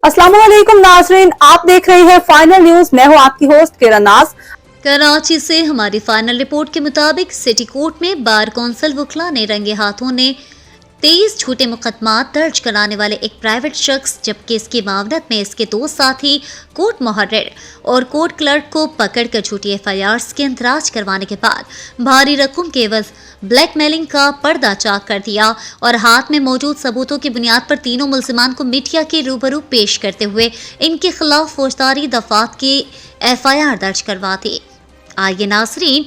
अस्सलाम वालेकुम नाज़रीन, आप देख रहे हैं फाइनल न्यूज। मैं हूं आपकी होस्ट किरण नाज। कराची से हमारी फाइनल रिपोर्ट के मुताबिक सिटी कोर्ट में बार कौंसिल वकला ने रंगे हाथों ने 23 झूठे मुकदमात दर्ज कराने वाले एक प्राइवेट शख्स जबकि इसकी मामलत में इसके दो साथी कोर्ट मुहर्रिर और कोर्ट क्लर्क को पकड़कर झूठी FIRs के इंदराज करवाने के बाद भारी रकम के एवज ब्लैकमेलिंग का पर्दा चाक कर दिया और हाथ में मौजूद सबूतों की बुनियाद पर तीनों मुल्जिमान को मीडिया के रूबरू पेश करते हुए इनके खिलाफ फौजदारी दफात की FIR दर्ज करवाती। आइए नाज़रीन,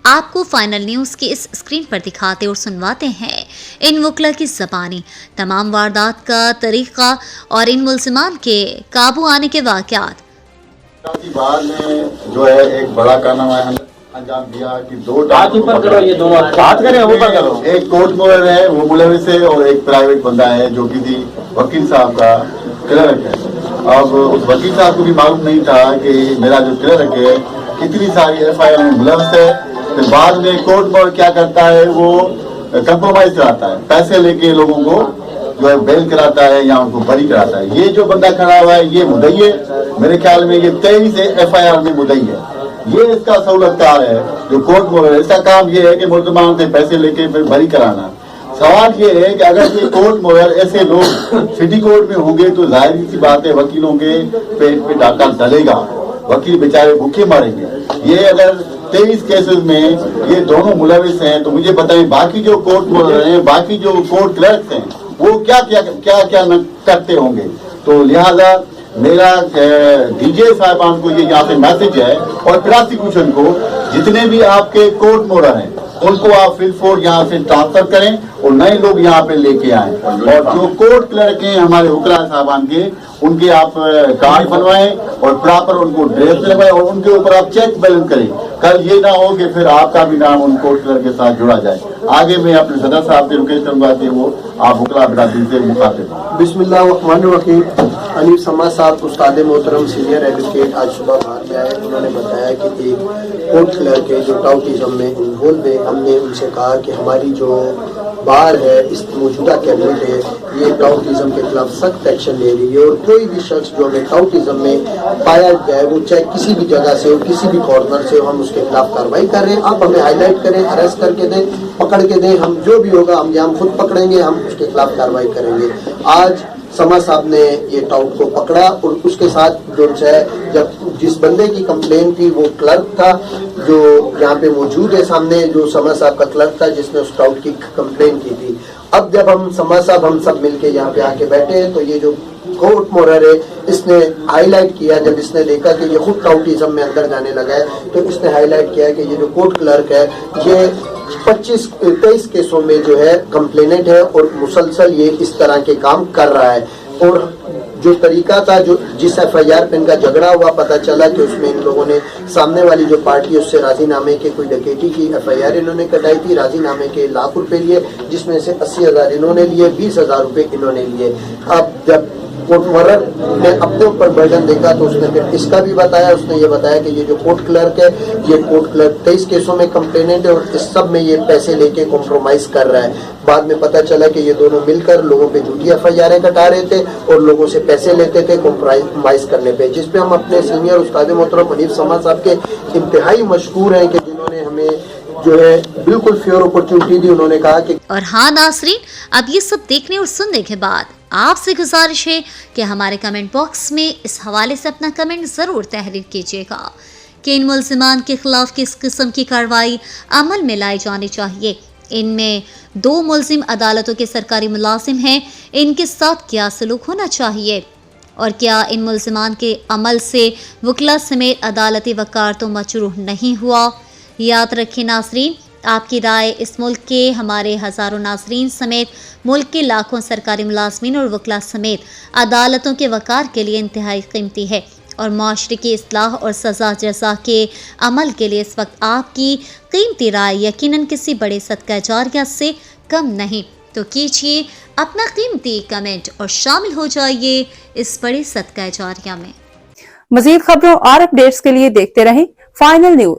आपको फाइनल न्यूज़ की इस स्क्रीन पर दिखाते और सुनवाते हैं इन वकला की ज़बानी तमाम वारदात का तरीक़ा और इन मुल्ज़िमान के काबू आने के वाक़यात। बाद में जो है एक बड़ा कारनामा अंजाम दिया कि दो हाथ ऊपर करो, ये दोनों हाथ करें ऊपर करो। एक कोर्ट मुलजिम है वो मुलविस है और एक प्राइवेट बंदा है जो किसी वकील साहब का क्लर्क है। अब उस वकील साहब को भी मालूम नहीं था कि मेरा जो क्लर्क है कितनी सारी FIR में मुलविस है। फिर बाद में कोर्ट पर क्या करता है, वो कंप्रोमाइज कराता है, पैसे लेके लोगों को जो है बेल कराता है या उनको बरी कराता है। ये जो बंदा खड़ा हुआ है ये मुद्दई है, मेरे ख्याल में ये 23 FIR में मुद्दई है। ये इसका सहूलतकार है जो कोर्ट में, इसका काम ये है कि मुल्जिमान से पैसे लेके फिर बरी कराना। सवाल ये है कि अगर ये कोर्ट मोहर ऐसे लोग सिटी कोर्ट में होंगे तो जाहिर सी बात है वकीलों के पेट पे डाका डलेगा, वकील बेचारे भूखे मारेंगे। ये अगर 23 केसेस में ये दोनों मुलविस हैं तो मुझे बताएं बाकी जो कोर्ट मोहर हैं, बाकी जो कोर्ट क्लर्क हैं वो क्या क्या करते होंगे। तो लिहाजा मेरा DJ साहिबान को ये यहाँ पे मैसेज है और प्रोसिक्यूशन को, जितने भी आपके कोर्ट मोहर हैं उनको आप फिलफोर यहाँ से ट्रांसफर करें और नए लोग यहाँ पे लेके आए और जो कोर्ट क्लर्क हैं हमारे वकला साहबान के, उनके आप कार्ड बनवाएं और प्रॉपर उनको ड्रेस लगवाएं और उनके ऊपर आप चेक बैलेंस करें। कल ये ना हो कि फिर आपका भी नाम उन कोर्ट क्लर्क के साथ जुड़ा जाए। आगे मैं अपने सदर साहब से रिक्वेस्ट करूंगा कि वो आप वकला बिरादरी से मुखातिब। बिस्मिल्लाहिर्रहमानिर्रहीम। अली समाज साहब उस्ताद मोहतरम सीनियर एडवोकेट आज सुबह बाहर में आए। उन्होंने बताया कि एक कोर्ट क्लर्क है जो टाउटिज्म में इन्वॉल्व है। हमने उनसे कहा कि हमारी जो बार है, इस मौजूदा कैबिनेट है, ये टाउटिज्म के खिलाफ सख्त एक्शन ले रही है और कोई भी शख्स जो हमें टाउटिज्म में पाया जाए वो चाहे किसी भी जगह से हो, किसी भी कॉर्नर से हो, हम उसके खिलाफ कार्रवाई कर रहे हैं। आप हमें हाईलाइट करें, अरेस्ट करके दें, पकड़ के दें, हम जो भी होगा हम खुद पकड़ेंगे, हम उसके खिलाफ कार्रवाई करेंगे। आज समा साहब ने ये टाउट को पकड़ा और उसके साथ जो है जब जिस बंदे की कंप्लेन थी वो क्लर्क था जो यहाँ पे मौजूद है सामने, जो समा साहब का क्लर्क था जिसने उस टाउट की कंप्लेन की थी। अब जब हम समा साहब हम सब मिलके यहाँ पे आके बैठे हैं तो ये जो कोर्ट मोहर है इसने हाईलाइट किया, जब इसने देखा कि ये खुद टाउटिज्म में अंदर जाने लगा है तो इसने हाईलाइट किया कि ये जो कोर्ट क्लर्क है ये 23 केसों में जो है कंप्लेनेंट है और मुसलसल ये इस तरह के काम कर रहा है। और जो तरीका था, जो जिस FIR पे इनका झगड़ा हुआ, पता चला कि उसमें इन लोगों ने सामने वाली जो पार्टी उससे राजीनामे के कोई डकैती की FIR इन्होंने कटाई थी। राजीनामे के लाख रुपए लिए, जिसमें से 80,000 इन्होंने लिए, 20,000 रुपए इन्होंने लिए। अब जब कोर्ट मुहर्रिर ने अपने ऊपर बर्डन देखा तो उसने फिर इसका भी बताया। उसने ये बताया कि ये जो कोर्ट क्लर्क है ये कोर्ट क्लर्क 23 केसों में कंप्लेनेंट है और इस सब में ये पैसे लेके कॉम्प्रोमाइज कर रहा है। बाद में पता चला कि ये दोनों मिलकर लोगों पे झूठी FIR कटा रहे थे और लोगों से पैसे लेते थे कॉम्प्रोमाइज करने पे, जिसपे हम अपने सीनियर उस्ताद मोहतरम हनीफ समाज साहब के इंतहाई मशकूर हैं कि जिन्होंने हमें जो है बिल्कुल फेयर अपॉर्चुनिटी दी। उन्होंने कहा कि और हाँ नाज़रीन, अब ये सब देखने और सुनने के बाद आपसे गुजारिश है कि हमारे कमेंट बॉक्स में इस हवाले से अपना कमेंट ज़रूर तहरीर कीजिएगा कि इन मुल्जिमान के खिलाफ किस किस्म की कार्रवाई अमल में लाई जानी चाहिए। इनमें 2 मुल्जिम अदालतों के सरकारी मुलाजिम हैं, इनके साथ क्या सलूक होना चाहिए और क्या इन मुल्जिमान के अमल से वकला समेत अदालती वक़ार तो मजरूह नहीं हुआ। याद रखें नाज़रीन, आपकी राय इस मुल्क के हमारे हज़ारों नाज़रीन समेत मुल्क के लाखों सरकारी मुलाजमीन और वकला समेत अदालतों के वक़ार के लिए इंतहाई कीमती है और माशरे की इस्लाह और सज़ा जज़ा के अमल के लिए इस वक्त आपकी कीमती राय यकीनन किसी बड़े सदका जारिया से कम नहीं। तो कीजिए अपना कीमती कमेंट और शामिल हो जाइए इस बड़े सदका जारिया में। मज़ीद खबरों और अपडेट्स के लिए देखते रहें फाइनल न्यूज।